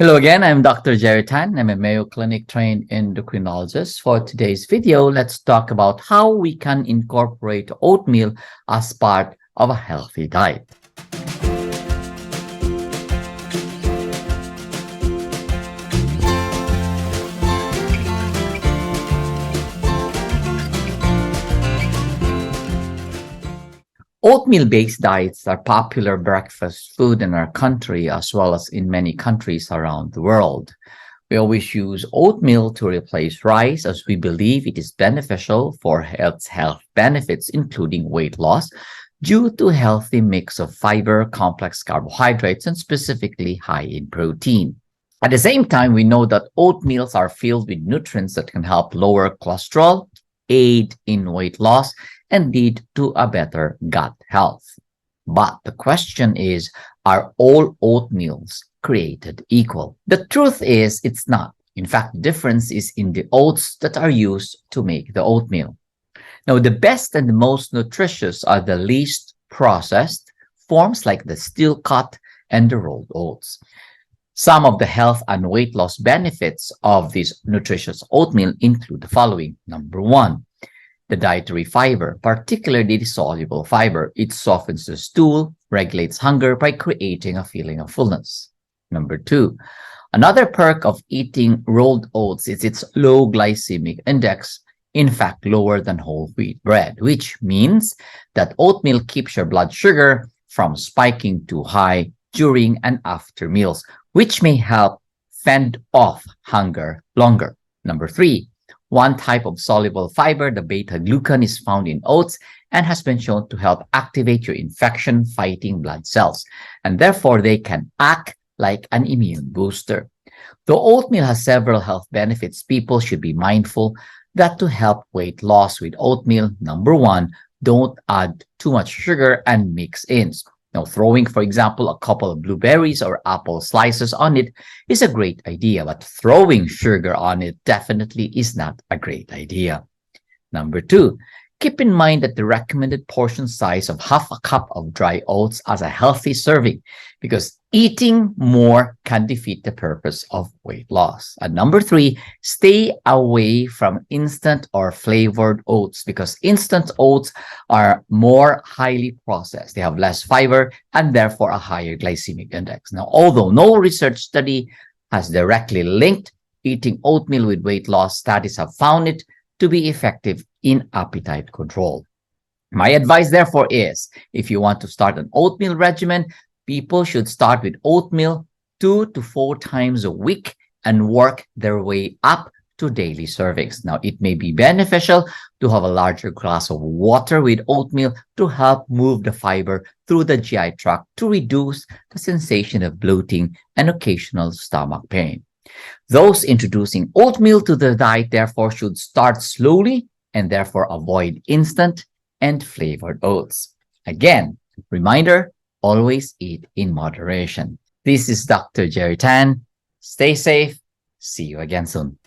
Hello again, I'm Dr. Jerry Tan. I'm a Mayo Clinic trained endocrinologist. For today's video, let's talk about how we can incorporate oatmeal as part of a healthy diet. Oatmeal-based diets are popular breakfast food in our country as well as in many countries around the world. We always use oatmeal to replace rice as we believe it is beneficial for its health benefits, including weight loss, due to a healthy mix of fiber, complex carbohydrates, and specifically high in protein. At the same time, we know that oatmeals are filled with nutrients that can help lower cholesterol, aid in weight loss, and lead to a better gut health. But the question is, are all oatmeals created equal? The truth is, it's not. In fact, the difference is in the oats that are used to make the oatmeal. Now, the best and the most nutritious are the least processed forms like the steel cut and the rolled oats. Some of the health and weight loss benefits of this nutritious oatmeal include the following. Number one, the dietary fiber, particularly the soluble fiber. It softens the stool, regulates hunger by creating a feeling of fullness. Number two, another perk of eating rolled oats is its low glycemic index, in fact, lower than whole wheat bread, which means that oatmeal keeps your blood sugar from spiking too high during and after meals, which may help fend off hunger longer. Number three, one type of soluble fiber, the beta-glucan, is found in oats and has been shown to help activate your infection-fighting blood cells, and therefore they can act like an immune booster. Though oatmeal has several health benefits, people should be mindful that to help weight loss with oatmeal, number one, don't add too much sugar and mix-ins. Now, throwing, for example, a couple of blueberries or apple slices on it is a great idea, but throwing sugar on it definitely is not a great idea. Number two, keep in mind that the recommended portion size of half a cup of dry oats as a healthy serving, because eating more can defeat the purpose of weight loss. And number three, stay away from instant or flavored oats, because instant oats are more highly processed. They have less fiber and therefore a higher glycemic index. Now, although no research study has directly linked eating oatmeal with weight loss, studies have found it to be effective in appetite control. My advice, therefore, is if you want to start an oatmeal regimen, people should start with oatmeal 2 to 4 times a week and work their way up to daily servings. Now, it may be beneficial to have a larger glass of water with oatmeal to help move the fiber through the GI tract to reduce the sensation of bloating and occasional stomach pain. Those introducing oatmeal to the diet, therefore, should start slowly and therefore avoid instant and flavored oats. Again, reminder, always eat in moderation. This is Dr. Jerry Tan. Stay safe. See you again soon.